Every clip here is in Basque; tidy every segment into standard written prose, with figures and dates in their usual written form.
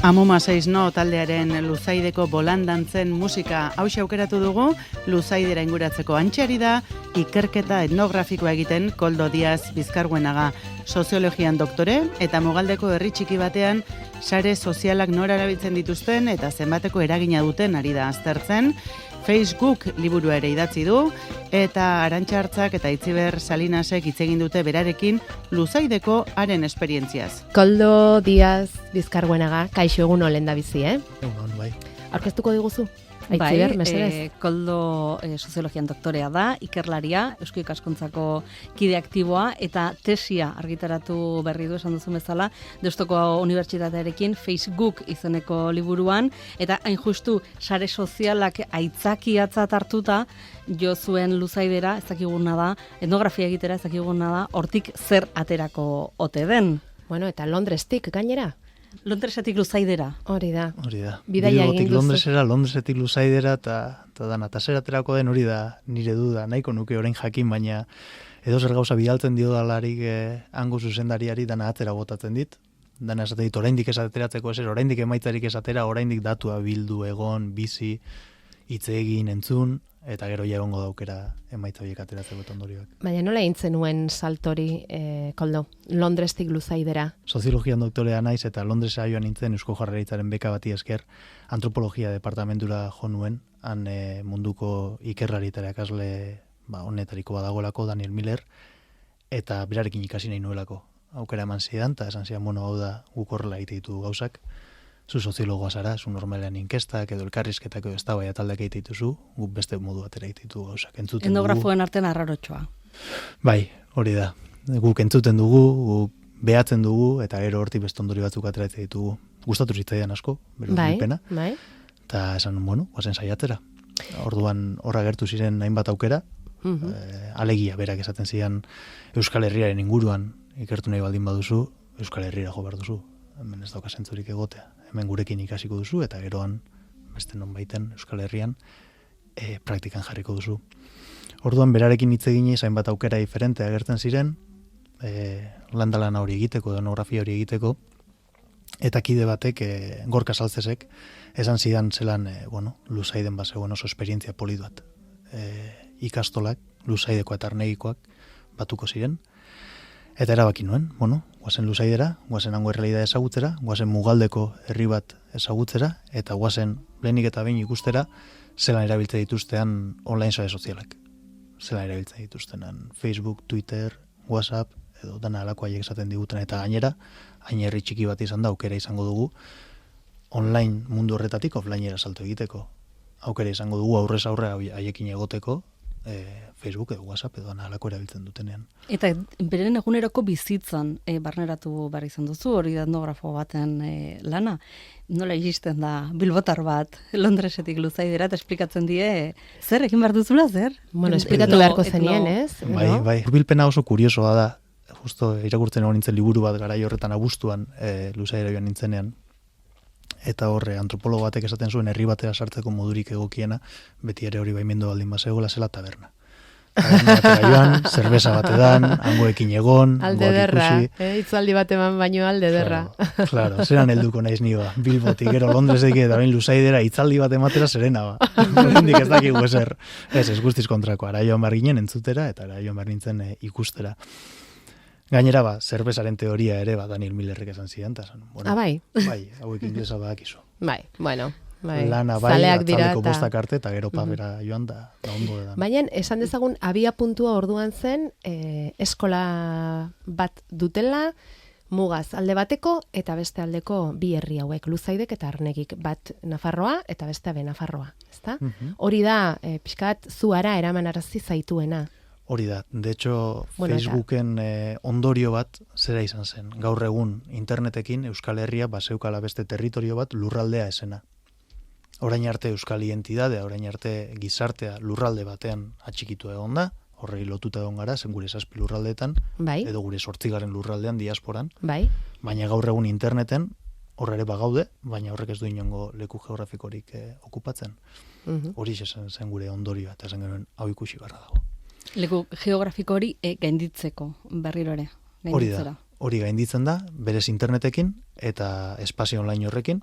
Amuma 6 no taldearen Luzaideko bolandantzen musika hauxe aukeratu dugu, Luzaidera inguratzeko antxari da, ikerketa etnografikoa egiten Koldo Diaz Bizkarguenaga, soziologian doktore eta Mugaldeko herri txiki batean sare sozialak nora erabiltzen dituzten eta zenbateko eragina duten ari da aztertzen. Facebook liburua ere idatzi du, eta Arantxa Hartzak eta Itziber Salinasek hitz egin dute berarekin Luzaideko haren esperientziaz. Koldo Diaz Bizkarguenaga, kaixo egun olen da bizi, Egun, bai. Aurkeztuko diguzu? Itziber, mesedez. Koldo soziologian doktorea da, ikerlaria, Eusko Ikaskuntzako kide aktiboa, eta tesia argitaratu berri du esan duzu bezala, Deustuko Unibertsitatearekin Facebook izeneko liburuan, eta hain justu sare sozialak aitzakiatzat hartuta, jo zuen Luzaidera, ez dakiguna da, etnografia egitera ez dakiguna da, hortik zer aterako ote den. Bueno, eta Londrestik gainera? Londresetik Luzaidera. Hori da. Bidaia egin duzu. Londresetik Luzaidera, eta zer aterako den hori da nire duda, nahiko nuke orain jakin, baina edo zer gauza bidaltzen dio dalarik hango zuzendariari dana atera botatzen dit. Dana esate dit, oraindik esateratzeko ezer, oraindik emaitzarik esatera, oraindik datua bildu, egon, bizi, hitz egin, entzun, eta gero ja egongo daukera emaitza horiek ateratzeko ondorioak. Baina nola egin zenuen saltori, Koldo, Londrestik Luzaidera? Soziologian doktorea naiz eta Londresa joan nintzen Eusko Jaurlaritzaren beka bati esker antropologia departamentura jo nuen, han munduko ikerlari eta irakasle honetariko badagoelako Daniel Miller, eta berarekin ikasi nahi nuelako. Aukera eman zidan, eta esan zidan, hau da guk horrela egite ditu gauzak. Zu soziologoa zara, zu normalean inkestak edo elkarrizketak edo eztabaida taldeak egite dituzu, guk beste modu batera egite ditu gauzak. Etnografoen artean arrarotxoa. Bai, hori da. Guk entzuten dugu, guk behatzen dugu, eta gero hortik beste ondorio batzuk ateratzen ditugu. Gustatu zitzaidan asko, bere urbilpena. Bai. Eta esan, guazen saiatzera. Orduan horra gertu ziren hainbat aukera, alegia berak esaten zidan Euskal Herriaren inguruan ikertu nahi baldin baduzu, Euskal Herriera jo behar duzu. Hemen ez dauka zentzurik egotea. Hemen gurekin ikasiko duzu, eta geroan, beste non baiten Euskal Herrian, praktikan jarriko duzu. Orduan, berarekin hitz eginez, hainbat aukera diferente agertzen ziren, landalana hori egiteko, etnografia hori egiteko, eta kide batek, Gorka Saltzesek, esan zidan zelan, Luzaiden bazegoen oso esperientzia polit bat. Ikastolak, Luzaideko eta Arnegikoak batuko ziren, eta erabaki nuen, guazen Luzaidera, guazen hango errealidad ezagutzera, guazen Mugaldeko herri bat ezagutzera, eta guazen lehenik eta behin ikustera, zelan erabiltzen dituztean online sare sozialak. Zelan erabiltzen dituztenan Facebook, Twitter, WhatsApp, edo dana alako haiek esaten diguten, eta gainera, hain herri txiki bat izan da, aukera izango dugu, online mundu horretatik offlinera salto egiteko. Aukera izango dugu aurrez aurre haiekin egoteko, Facebook edo WhatsApp edo alako erabiltzen dutenean. Eta beren eguneroko bizitzan barneratu behar izan duzu, hori da etnografo baten lana. Nola iristen da bilbotar bat Londresetik Luzaidera eta esplikatzen die zer egin behar duzula, zer? Esplikatu beharko zenien, ez? Bai. Urbilpena oso kuriosoa da, justo irakurtzen egon nintzen liburu bat garai horretan abuztuan Luzaidera joan nintzenean. Eta horre, antropologo batek esaten zuen herri batera sartzeko modurik egokiena, beti ere hori baimendu baldin bazegoela zela taberna. Taberna batera joan, zerbeza batedan, hangoekin egon, alde derra, hitzaldi bat eman baino alde derra. Claro, zeran helduko naiz niba, Bilbotik, gero Londresetik eta bain Luzaidera hitzaldi bat ematera zerena ba. Hendik ez dakigu ezer. Ez guztiz kontrako, ara joan behar ginen entzutera, eta ara joan behar nintzen ikustera. Gainera, zerbezaren teoria ere, Daniel Millerrek esan zidan, eta zan, bai? Bai, hauek inglesa badakizu. Bai, lana bai, atzaldeko bostak arte, eta gero pabera joan da ondo edan. Baina, esan dezagun, abia puntua orduan zen, eskola bat dutela, mugaz alde bateko, eta beste aldeko bi herri hauek, Luzaidek eta Arnegik, bat Nafarroa, eta beste be Nafarroa, ezta? Hori da, pixkat, zuara eraman arazi zaituena. Hori da, de hecho, Facebooken ondorio bat zera izan zen. Gaur egun internetekin Euskal Herria bazeukala beste territorio bat lurraldea esena. Orain arte Euskal identidadea, orain arte gizartea lurralde batean atxikitu egon da, horrei lotuta egon gara, zen gure 7 lurraldeetan, Bai, edo gure 8. lurraldean, diasporan, bai. baina gaur egun interneten, horre ere bagaude, baina horrek ez du inongo leku geografikorik okupatzen. Hori zen gure ondorioa, eta esan genuen hau ikusi barra dago. Leku geografiko hori gainditzeko berriro ere. Hori da, hori gainditzen da, berez internetekin eta espazio online horrekin,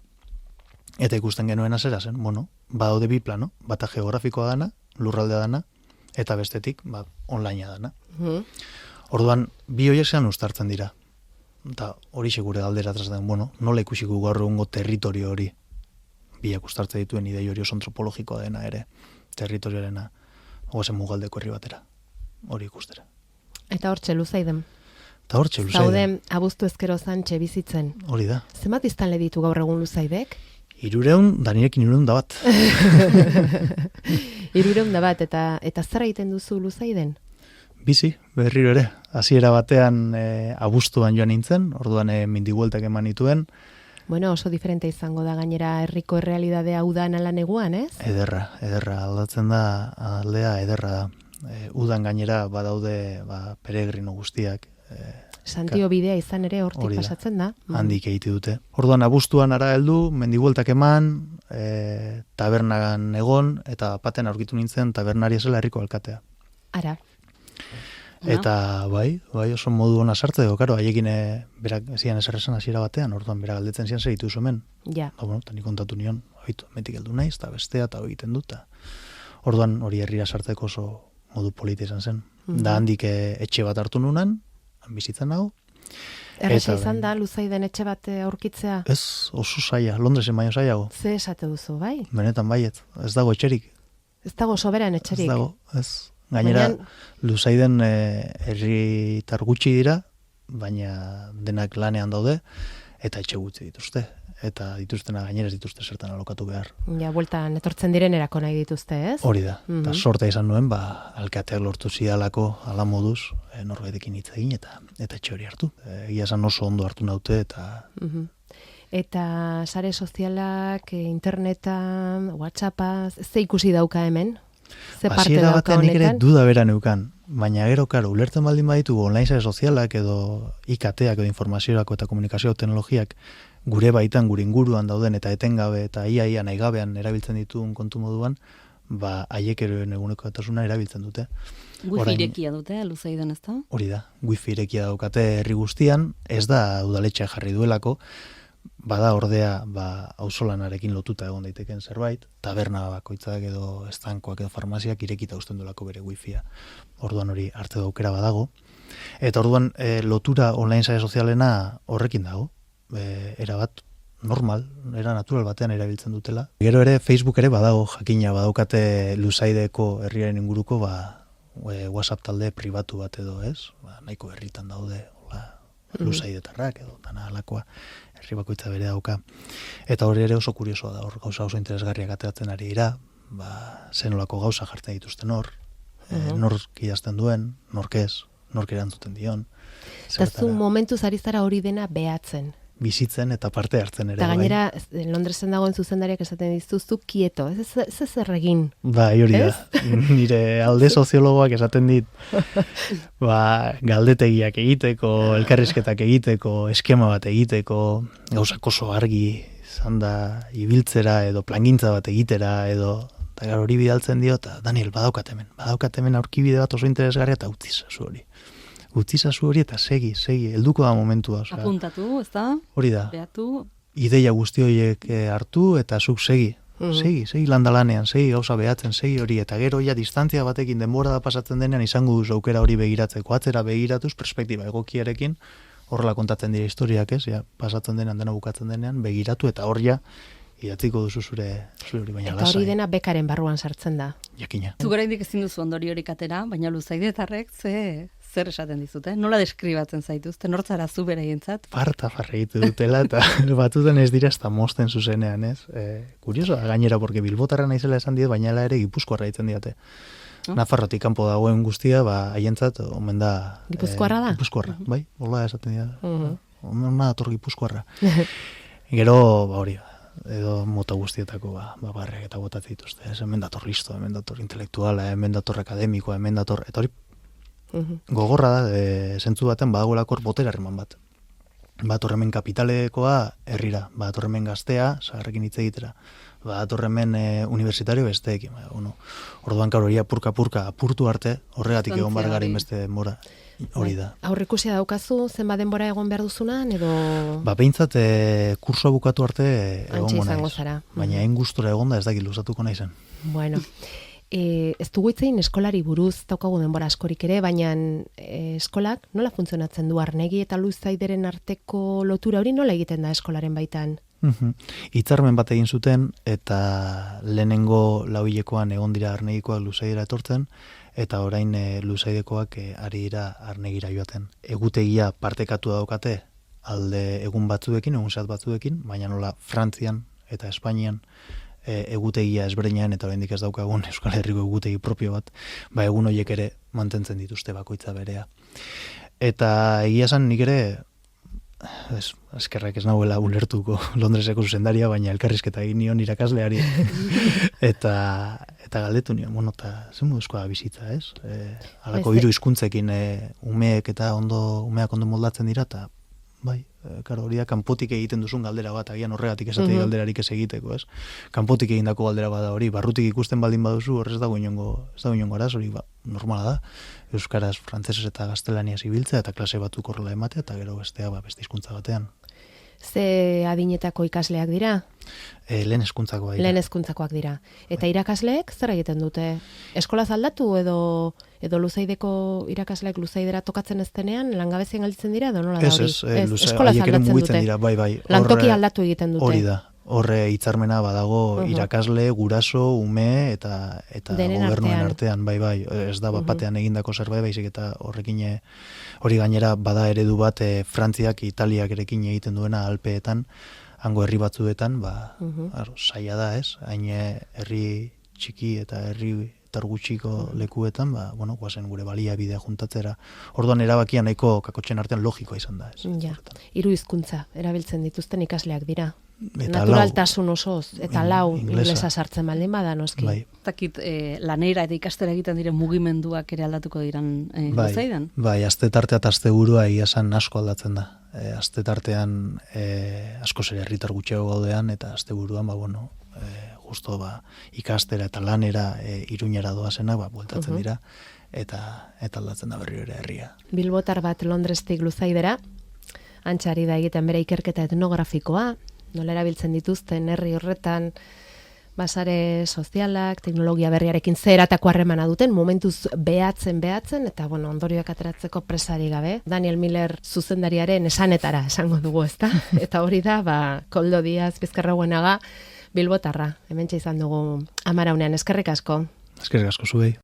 eta ikusten genuen azera zen, badaude bi plano, bata geografikoa dana, lurraldea dana, eta bestetik, onlinea dana. Orduan, bi horiek zean uztartzen dira. Eta hori segure galdera den, nola ikusiko gaur egungo territorio hori, biak uztartzen dituen idei hori oso antropologikoa dena ere, territorioarena, oazen mugaldeko herri batera, hori ikustera. Eta hortxe Luzaiden. Eta hortxe Luzaiden. Zauden abuztu ezkero zantxe bizitzen. Hori da. Zenbat iztanle ditu gaur egun Luzaidek? 300, Danirekin 300 bat. 300 bat, eta zer egiten duzu Luzaiden? Bizi, berriro ere. Hasiera batean abuztuan joan nintzen, orduan mindibueltak eman nituen. Bueno, oso diferente izango da gainera herriko errealidadea udan ala neguan, ez? Ederra, aldatzen da, aldea ederra da. Udan gainera badaude peregrino guztiak. Santio bidea izan ere hortik pasatzen da. Handik egite dute. Orduan abuztuan ara heldu, mendibueltak eman, tabernagan egon, eta paten aurkitu nintzen tabernari zela herriko alkatea. Ara. Eta bai, oso modu ona sartze dugu, karo, haiekin berak zian eserrezan hasiera batean, orduan berak galdetzen zian zer ditu hemen. Ja. Eta nik kontatu nion, metik heldu naiz, eta bestea, eta egiten dut. Orduan hori herrira sartzeko oso modu polita izan zen. Da handik etxe bat hartu nunan, bizitzen nago. Erresa izan da, Luzaiden etxe bat aurkitzea? Ez, oso zaila, Londresen baino zailago. Ze esate duzu, bai? Benetan baiet, ez dago etxerik. Ez dago soberan etxerik? Ez dago, ez. Gainera, Luzaiden herritar gutxi dira, baina denak lanean daude, eta etxe gutxi dituzte. Eta dituztena gainera ez dituzte zertan alokatu behar. Ja, bueltan etortzen direnerako nahi dituzte, ez? Hori da. Eta sorta izan nuen, alkateak lortu zidalako ala moduz, norbaitekin hitz egin eta etxe hori hartu. Egia esan oso ondo hartu naute eta... Eta sare sozialak, internetan, WhatsAppa, ze ikusi dauka hemen? Ze parte dauka honetan? Nik ere duda bera neukan, baina gero, karo, ulertzen baldin baditu online sare sozialak edo IKTak edo informaziorako eta komunikazio teknologiak gure baitan, gure inguruan dauden eta etengabe eta ia nahi gabean erabiltzen dituen kontu moduan, haiek ere eguneko etasuna erabiltzen dute. Wifi irekia dute, Luzaiden ez da? Hori da, wifi irekia daukate herri guztian, ez da udaletxea jarri duelako, bada ordea auzolanarekin lotuta egon daiteken zerbait, taberna bakoitzak edo estankoak edo farmaziak irekita uzten duelako bere wifia. Orduan hori arte aukera badago. Eta orduan lotura online sare sozialena horrekin dago. Era bat normal, era natural batean erabiltzen dutela. Gero ere Facebook ere badago, jakina badaukate Luzaideko herriaren inguruko WhatsApp talde pribatu bat edo, ez? Nahiko herritan daude, Luzaidetarrak edo dana alakoa, herri bakoitza bere dauka. Eta hori ere oso kuriosoa da, hor gauza oso interesgarriak ateratzen ari dira, zenolako gauza jartzen dituzten hor, nork idazten duen, nork ez, nork erantzuten dion. Eta zu momentuz ari zara hori dena behatzen. Bizitzen eta parte hartzen ere. Eta gainera, Londresen dagoen zuzendariak esaten dizuzu kieto, ez zer egin. Hori da. Nire alde soziologoak esaten dit, galdetegiak egiteko, elkarrizketak egiteko, eskema bat egiteko, gauzak oso argi izan da ibiltzera edo plangintza bat egitera edo, eta hori bidaltzen dio, eta Daniel, badaukat hemen aurkibide bat oso interesgarria eta utzizazu hori eta segi, helduko da momentua. Apuntatu, ez da? Hori da. Beatu. Ideia guzti horiek hartu eta zuk segi. Segi landalanean, segi gauza behatzen, segi hori. Eta gero ja distantzia batekin denbora da pasatzen denean izango duzu aukera hori begiratzeko. Atzera begiratuz, perspektiba egokiarekin, horrela kontatzen dira historiak, ez? Ja, pasatzen denean, dena bukatzen denean, begiratu eta hor ja idatziko duzu zure hori baina lasai. Eta hori dena bekaren barruan sartzen da. Jakina. Zuk oraindik ezin duzu ondoriorik atera, baina Luzaidetarrek zer esaten dizute? Nola deskribatzen zaituzte? Nortzara zu beraientzat? Farta egite dutela eta batuten ez dira ezta mosten zuzenean, ez? Kurioso da gainera, porque bilbotarra naizela esan diet, baina ere Gipuzkoarra ditzen diate. Nafarrotik kanpo dagoen guztia, haientzat omen da... Gipuzkoarra da? Gipuzkoarra, bai, hola esaten dira. Omen dator Gipuzkoarra. Gero, hori edo mota guztietako barriak eta botatzen dituzte. Hemen dator listo, hemen dator intelektuala, hemen dator akademikoa, hemen dator... Eta hori gogorra da, zentzu baten badagoelako botere harreman bat. Batorremen kapitalekoa herrira, batorremen gaztea, zaharrekin hitz egitera, batorremen universitario besteekin. Orduan kauroria purka-purka apurtu arte, horregatik egon bargarin beste mora. Hori da. Aurrikusia daukazu, zenbat denbora egon behar duzunan, edo... Behintzat, kursoa bukatu arte egongo izango naiz. zara. Baina hain gustura egonda ez dakit luzatuko naizen. Bueno, ez dugu itzein eskolari buruz daukagu denbora askorik ere, baina eskolak nola funtzionatzen du Arnegi eta Luzaideren arteko lotura hori nola egiten da eskolaren baitan? Hitzarmen bat egin zuten eta lehenengo lauhilekoan egon dira Arnegikoak Luzaidera etortzen, eta orain Luzaidekoak ari dira Arnegira joaten. Egutegia partekatu daukate alde egun batzuekin, egun zehat batzuekin, baina nola Frantzian eta Espainian egutegia ezberdinean eta oraindik ez daukagun Euskal Herriko egutegi propio bat, egun horiek ere mantentzen dituzte bakoitza berea. Eta egia esan nik ere eskerrak ez nahuela ulertuko Londreseko zuzendaria, baina elkarrizketa egin nion irakasleari eta galdetu nion, eta zen moduzkoa bizitza, ez? Halako hiru hizkuntzekin umeak ondo moldatzen dira, eta hori da, kanpotik egiten duzun galdera bat, agian horregatik esatei galderarik ez egiteko, ez? Kanpotik egindako galdera bada hori, barrutik ikusten baldin baduzu, horrez dago inongo araz, hori normala da, euskaraz, frantzesez eta gaztelaniaz ibiltzea, eta klase batzuk horrela ematea, eta gero bestea beste hizkuntza batean. Ze adinetako ikasleak dira? Lehen hezkuntzakoak dira. Lehen hezkuntzakoak dira. Eta irakasleek zer egiten dute? Eskolaz aldatu edo Luzaideko irakasleek Luzaidera tokatzen ez denean langabezien gelditzen dira edo nola da hori? Eskolaz aldatzen dute. Bai. Lantoki aldatu egiten dute. Hori da. Horre hitzarmena badago irakasle, guraso, ume eta gobernuen artean, bai, ez da batean egindako zerbait, baizik eta horrekin hori gainera bada eredu bat Frantziak, Italiak erekin egiten duena Alpeetan, hango herri batzuetan, saia da, ez? Hain herri txiki eta herri gutxiko lekuetan, guazen gure baliabidea juntatzera. Orduan erabakia nahiko kakotxen artean logikoa izan da, ez? Ja, 3 hizkuntza erabiltzen dituzten ikasleak dira. Naturaltasun osoz, eta 4 inglesa sartzen baldin bada, noski. Takit, lanera eta ikastera egiten diren mugimenduak ere aldatuko diran Luzaidan? Bai, aste tartea eta aste burua esan asko aldatzen da. Aste tartean asko zer herritar gutxiago gaudean, eta aste buruan, justo ikastera eta lanera Iruñera doazenak, bueltatzen dira, eta aldatzen da berriro ere herria. Bilbotar bat Londrestik Luzaidera, antxari da egiten bere ikerketa etnografikoa, nola erabiltzen dituzten herri horretan, basare sozialak, teknologia berriarekin zeratako harremana duten, momentuz behatzen, eta ondorioak ateratzeko presari gabe. Daniel Miller zuzendariaren esanetara esango dugu, ezta? Eta hori da, Koldo Diaz Bizkarrauenaga Bilbotarra, hementxe izan dugu Amaraunean, eskerrik asko. Eskerrik asko zuei.